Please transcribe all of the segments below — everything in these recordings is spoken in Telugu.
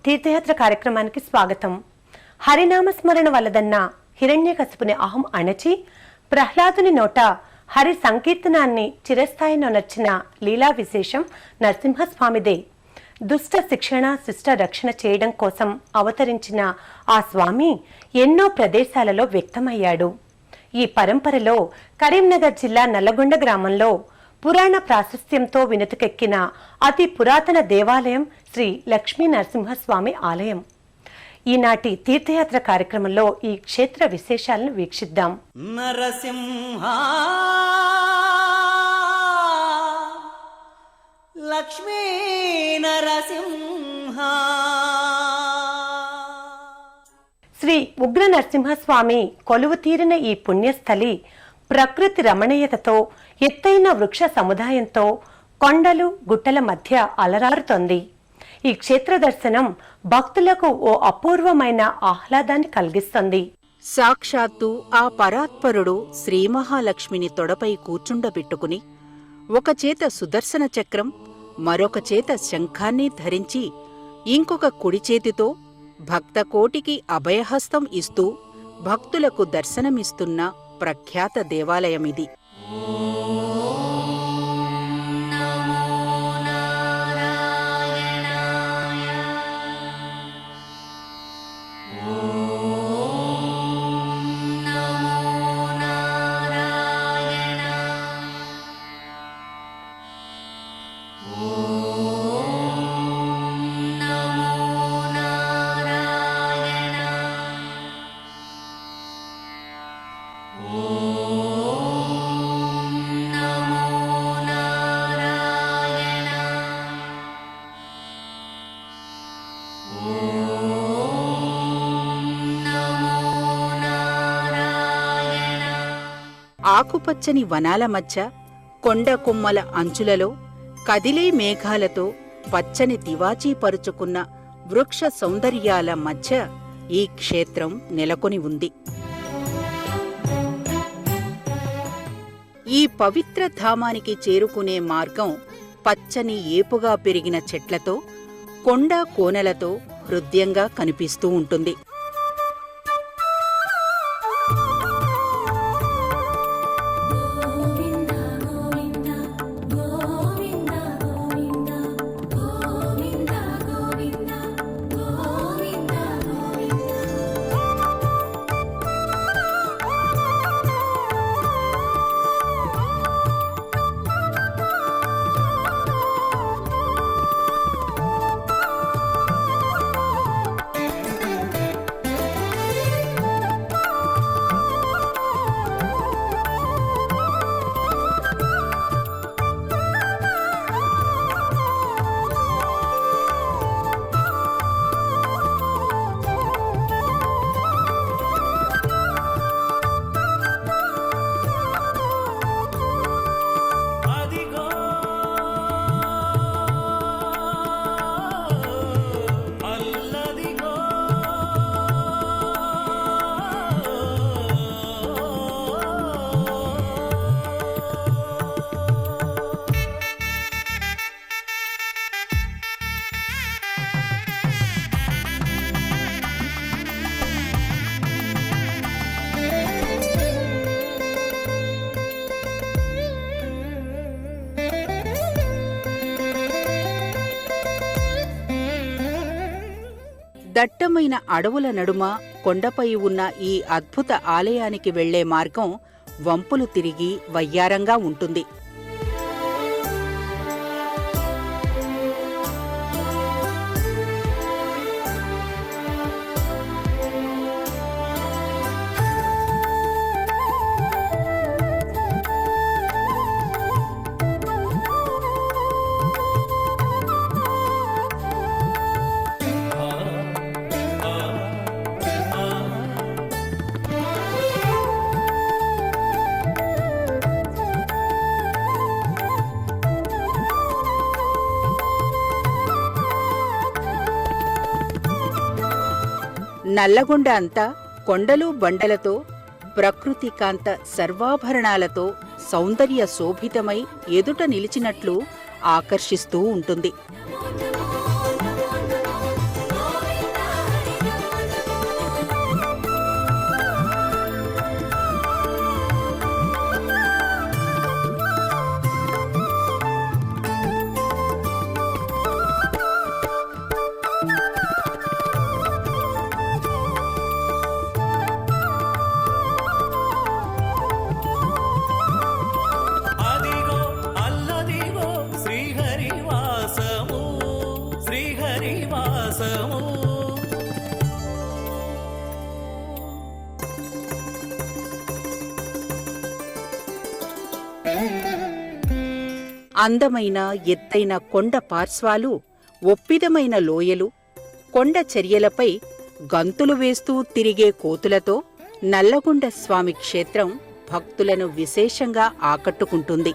తీర్థయాత్ర కార్యక్రమానికి స్వాగతం. హరినామస్మరణ వల్లదన్న హిరణ్యకశిపుని అహం అణచి ప్రహ్లాదుని నోట హరి సంకీర్తనాన్ని చిరస్థాయిలో నచ్చిన లీలా విశేషం నరసింహస్వామిదే. దుష్ట శిక్షణ శిష్ట రక్షణ చేయడం కోసం అవతరించిన ఆ స్వామి ఎన్నో ప్రదేశాలలో వ్యక్తమయ్యాడు. ఈ పరంపరలో కరీంనగర్ జిల్లా నల్లగొండ గ్రామంలో పురాణ ప్రాశస్త్యంతో వినుతకెక్కిన అతి పురాతన దేవాలయం శ్రీ లక్ష్మీ నరసింహస్వామి ఆలయం. ఈనాటి తీర్థయాత్ర కార్యక్రమంలో ఈ క్షేత్ర విశేషాలను వీక్షిద్దాం. నరసింహ లక్ష్మీ నరసింహ. శ్రీ ఉగ్ర నరసింహస్వామి కొలువు తీరిన ఈ పుణ్యస్థలి ప్రకృతి రమణీయతతో ఎత్తైన వృక్ష సముదాయంతో కొండలు గుట్టల మధ్య అలరారుతోంది. ఈ క్షేత్ర దర్శనం భక్తులకు ఓ అపూర్వమైన ఆహ్లాదాన్ని కలిగిస్తుంది. సాక్షాత్తు ఆ పరాత్పరుడు శ్రీ మహాలక్ష్మిని తొడపై కూర్చుండబెట్టుకుని ఒక చేత సుదర్శన చక్రం, మరొక చేత శంఖాన్ని ధరించి ఇంకొక కుడి చేతితో భక్తకోటికి అభయహస్తం ఇస్తూ భక్తులకు దర్శనమిస్తున్న ప్రఖ్యాత దేవాలయమిది. ఆకుపచ్చని వనాల మధ్య కొండ కొమ్మల అంచులలో కదిలే మేఘాలతో పచ్చని తివాచీ పరుచుకున్న వృక్ష సౌందర్యాల మధ్య ఈ క్షేత్రం నెలకొని ఉంది. ఈ పవిత్ర ధామానికి చేరుకునే మార్గం పచ్చని ఏపుగా పెరిగిన చెట్లతో, కొండ కోనలతో హృద్యంగా కనిపిస్తూ ఉంటుంది. దట్టమైన అడవుల నడుమ కొండపై ఉన్న ఈ అద్భుత ఆలయానికి వెళ్లే మార్గం వంపులు తిరిగి వయ్యారంగా ఉంటుంది. నల్లగొండ అంతా కొండలు బండలతో, ప్రకృతి కాంత సర్వాభరణాలతో సౌందర్య శోభితమై ఎదుట నిలిచినట్లు ఆకర్షిస్తూ ఉంటుంది. అందమైన ఎత్తైన కొండ పార్శ్వాలు, ఒప్పిదమైన లోయలు, కొండ చర్యలపై గంతులు వేస్తూ తిరిగే కోతులతో నల్లగొండ స్వామి క్షేత్రం భక్తులను విశేషంగా ఆకట్టుకుంటుంది.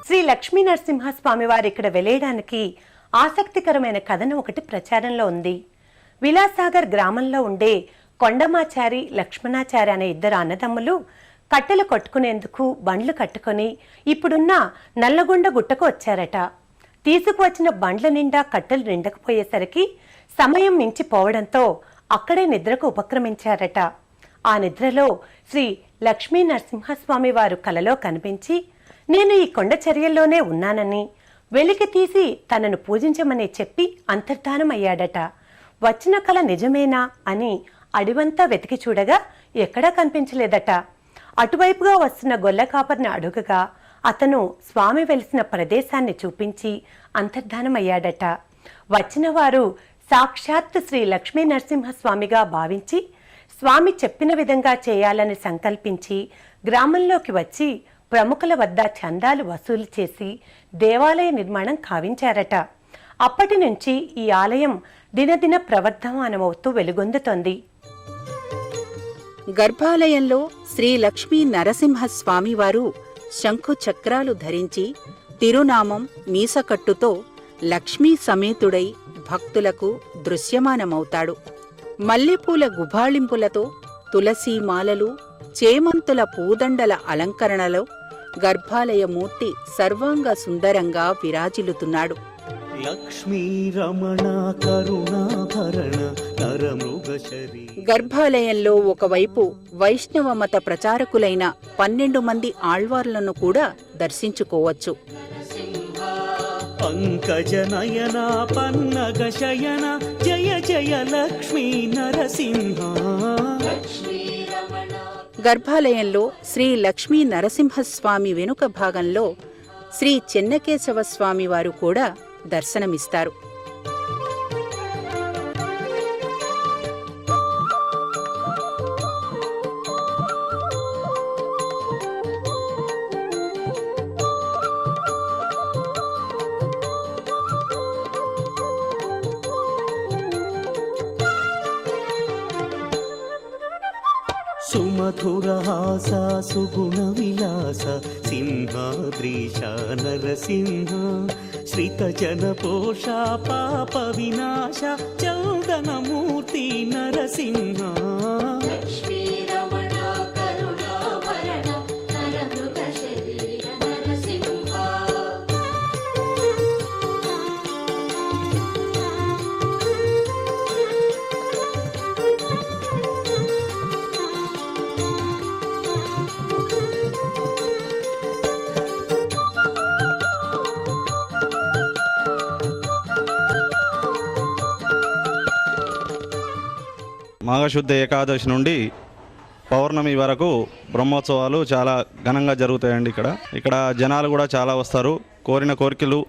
శ్రీ లక్ష్మీ నరసింహస్వామి వారు ఇక్కడ వెలేయడానికి ఆసక్తికరమైన కథనం ఒకటి ప్రచారంలో ఉంది. విలాసాగర్ గ్రామంలో ఉండే కొండమాచారి, లక్ష్మణాచారి అనే ఇద్దరు అన్నదమ్ములు కట్టెలు కొట్టుకునేందుకు బండ్లు కట్టుకొని ఇప్పుడున్న నల్లగొండ గుట్టకు వచ్చారట. తీసుకువచ్చిన బండ్ల నిండా కట్టెలు నిండకపోయేసరికి సమయం మించిపోవడంతో అక్కడే నిద్రకు ఉపక్రమించారట. ఆ నిద్రలో శ్రీ లక్ష్మీ నరసింహస్వామి వారు కలలో కనిపించి, నేను ఈ కొండ చర్యల్లోనే ఉన్నానని, వెలికి తీసి తనను పూజించమని చెప్పి అంతర్ధానమయ్యాడట. వచ్చిన కల నిజమేనా అని అడివంతా వెతికి చూడగా ఎక్కడా కనిపించలేదట. అటువైపుగా వస్తున్న గొల్లకాపర్ని అడుగగా అతను స్వామి వెలిసిన ప్రదేశాన్ని చూపించి అంతర్ధానమయ్యాడట. వచ్చిన వారు సాక్షాత్ శ్రీ లక్ష్మీ నరసింహస్వామిగా భావించి స్వామి చెప్పిన విధంగా చేయాలని సంకల్పించి గ్రామంలోకి వచ్చి ప్రముఖుల వద్ద చందాలు వసూలు చేసి దేవాలయ నిర్మాణం కావించారట. అప్పటి నుంచి ఈ ఆలయం దినదిన ప్రవర్ధమానమవుతూ వెలుగొందుతోంది. గర్భాలయంలో శ్రీ లక్ష్మీ నరసింహస్వామివారు శంఖు చక్రాలు ధరించి తిరునామం మీసకట్టుతో లక్ష్మీ సమేతుడై భక్తులకు దృశ్యమానమవుతాడు. మల్లెపూల గుబాళింపులతో, తులసీమాలలు, చేమంతుల పూదండల అలంకరణలో గర్భాలయమూర్తి సర్వాంగ సుందరంగా విరాజిల్లుతున్నాడు. లక్ష్మీ రమణ కరుణాభరణ నరమృగశరీ. గర్భాలయంలో ఒకవైపు వైష్ణవ మత ప్రచారకులైన 12 మంది ఆళ్వార్లను కూడా దర్శించుకోవచ్చు. పంకజ నయన పన్నగ శయన జయ జయ లక్ష్మీ నరసింహ. గర్భాలయంలో శ్రీ లక్ష్మీ నరసింహస్వామి వెనుక భాగంలో శ్రీ చెన్నకేశవ స్వామి వారు కూడా దర్శనమిస్తారు. సుమధురహాస సుగుణ విలాస సింహాద్రీశ నరసింహ. శ్రిత జన పోష పాప వినాశ చౌదనమూర్తి నరసింహ. మాఘశుద్ధ ఏకాదశి నుండి పౌర్ణమి వరకు బ్రహ్మోత్సవాలు చాలా ఘనంగా జరుగుతాయండి. ఇక్కడ జనాలు కూడా చాలా వస్తారు. కోరిన కోరికలు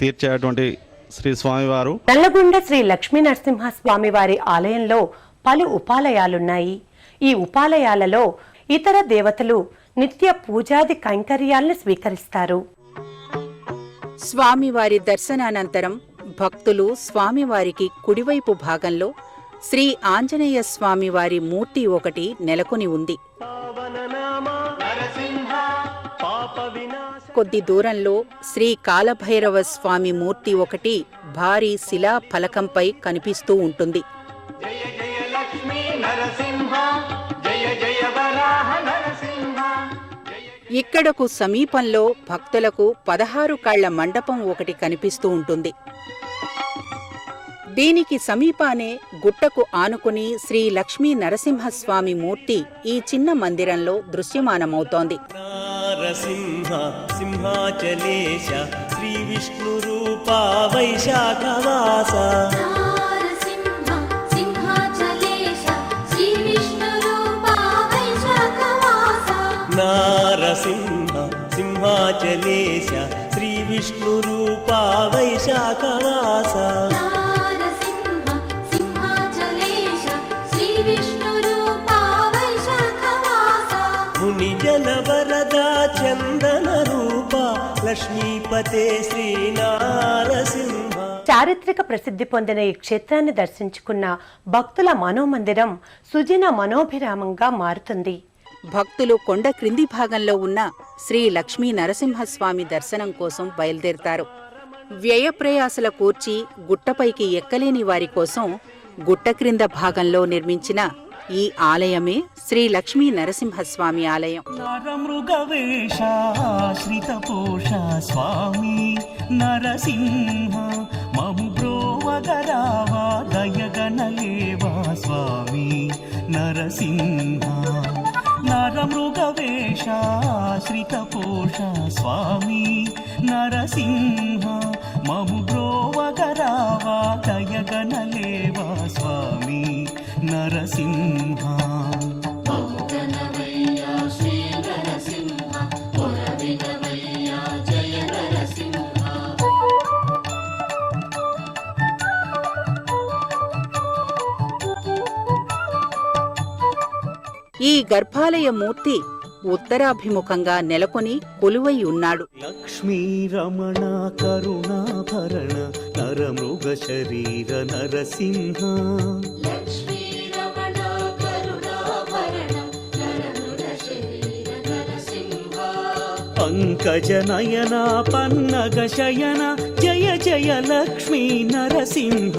తీర్చేటువంటి శ్రీ స్వామివారు నల్లగొండ శ్రీ లక్ష్మీ నరసింహ స్వామివారి ఆలయంలో పలు ఉపాలయాలున్నాయి. ఈ ఉపాలయాలలో ఇతర దేవతలు నిత్య పూజాది కైంకర్యాలను స్వీకరిస్తారు. స్వామివారి దర్శనానంతరం భక్తులు స్వామివారికి కుడివైపు భాగంలో శ్రీ ఆంజనేయ స్వామివారి మూర్తి ఒకటి నెలకొని ఉంది. కొద్ది దూరంలో శ్రీ కాలభైరవ స్వామి మూర్తి ఒకటి భారీ శిలా ఫలకంపై కనిపిస్తూ ఉంటుంది. ఇక్కడకు సమీపంలో భక్తులకు 16 కళ్ల మండపం ఒకటి కనిపిస్తూ ఉంటుంది. దీనికి సమీపానే గుట్టకు ఆనుకుని శ్రీ లక్ష్మీ నరసింహస్వామి మూర్తి ఈ చిన్న మందిరంలో దృశ్యమానమవుతోంది. నారసింహ సింహాచలేశ శ్రీ విష్ణు రూపా వైశాఖవాస నారసింహ సింహాచలేశ శ్రీ విష్ణు రూపా వైశాఖవాస ముని జన వరదా చందన రూపా లక్ష్మీపతే శ్రీ నారసింహ. చారిత్రక ప్రసిద్ధి పొందిన ఈ క్షేత్రాన్ని దర్శించుకున్న భక్తుల మనోమందిరం సుజన మనోభిరామంగా మారుతుంది. భక్తులు కొండ క్రింది భాగంలో ఉన్న శ్రీ లక్ష్మీ నరసింహస్వామి దర్శనం కోసం బయలుదేరతారు. వ్యయప్రయాసల కూర్చి గుట్టపైకి ఎక్కలేని వారి కోసం గుట్ట క్రింద భాగంలో నిర్మించిన ఈ ఆలయమే శ్రీ లక్ష్మీ నరసింహస్వామి ఆలయం. నరమృగవేషాశ్రితపోష స్వామి నరసింహ మము బ్రోవగరావా దయగనలేవా స్వామి నరసింహ. నరమృగవేషాశ్రితపోష స్వామి నరసింహ మము బ్రోవగరావా దయగనలేవా స్వామి నరసింహ. ఈ గర్భాలయ మూర్తి ఉత్తరాభిముఖంగా నెలకొని కొలువై ఉన్నాడు. లక్ష్మీ రమణ కరుణాభరణ నరమృగ శరీర నరసింహ. పంకజ నయన పన్నగ శయన జయ జయ లక్ష్మీ నరసింహ.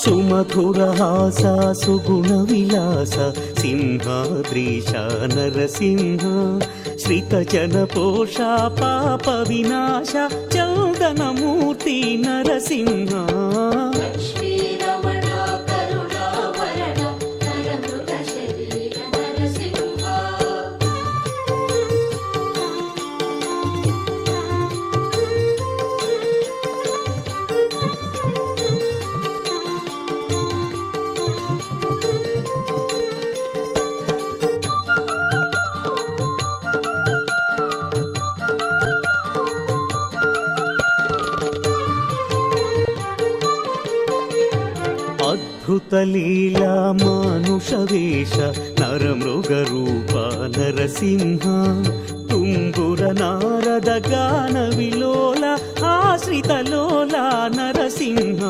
సుమధురహాస సుగుణ విలాస సింహాద్రీశ నరసింహ. శ్రితజన పోష పాప వినాశ చందనమూర్తి నరసింహ. అద్భుతలీలా మానుషవేష నరమృగరూప నరసింహ. తుంగుర నారద గాన విలోల ఆశ్రితలోల నరసింహ.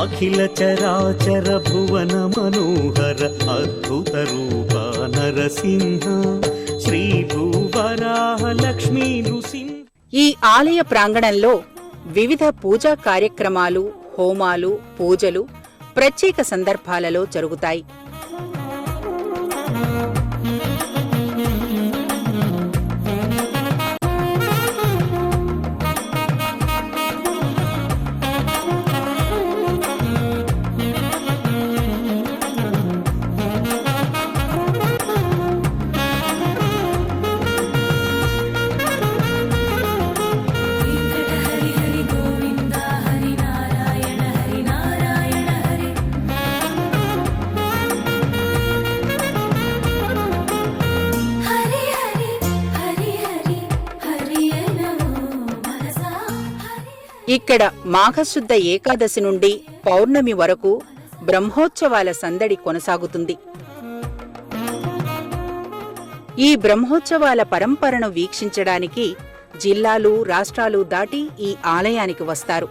అఖిల చరాచర భువన మనోహర అద్భుత రూప నరసింహ శ్రీ భూవరాహ లక్ష్మీ నృసింహ. ఈ ఆలయ ప్రాంగణంలో వివిధ పూజా కార్యక్రమాలు, హోమాలు, పూజలు ప్రత్యేక సందర్భాలలో జరుగుతాయి. ఇక్కడ మాఘశుద్ధ ఏకాదశి నుండి పౌర్ణమి వరకు బ్రహ్మోత్సవాల సందడి కొనసాగుతుంది. ఈ బ్రహ్మోత్సవాల పరంపరను వీక్షించడానికి జిల్లాలు, రాష్ట్రాలు దాటి ఈ ఆలయానికి వస్తారు.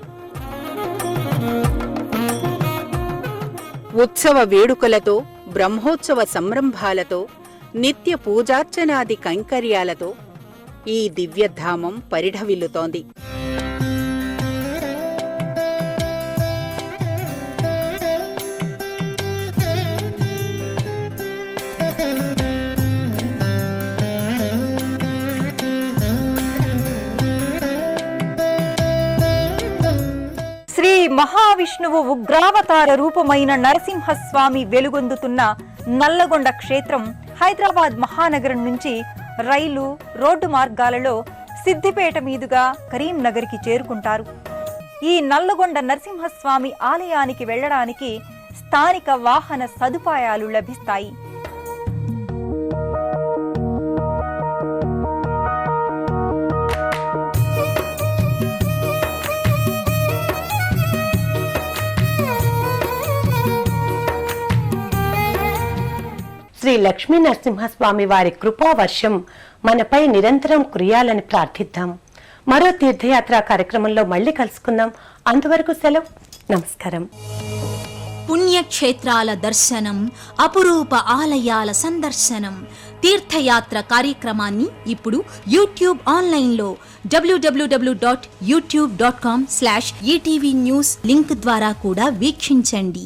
ఉత్సవ వేడుకలతో, బ్రహ్మోత్సవ సంరంభాలతో, నిత్య పూజార్చనాది కైంకర్యాలతో ఈ దివ్యధామం పరిఢవిల్లుతోంది. శ్రీ మహావిష్ణువు ఉగ్రావతార రూపమైన నరసింహస్వామి వెలుగొందుతున్న నల్లగొండ క్షేత్రం హైదరాబాద్ మహానగరం నుంచి రైలు, రోడ్డు మార్గాలలో సిద్దిపేట మీదుగా కరీంనగర్కి చేరుకుంటారు. ఈ నల్లగొండ నరసింహస్వామి ఆలయానికి వెళ్లడానికి స్థానిక వాహన సదుపాయాలు లభిస్తాయి. శ్రీ లక్ష్మీ నరసింహస్వామి వారి కృపా వర్షం మనపై నిరంతరం కురియాలని ప్రార్థిద్దాం. మరో తీర్థయాత్ర కార్యక్రమంలో మళ్ళీ కలుసుకుందాం. అంతవరకు సెలవు. నమస్కారం. పుణ్యక్షేత్రాల దర్శనం, అపురూప ఆలయాల సందర్శనం, తీర్థయాత్ర కార్యక్రమాన్ని ఇప్పుడు యూట్యూబ్ ఆన్లైన్లో www.youtube.com/ETV News లింక్ ద్వారా కూడా వీక్షించండి.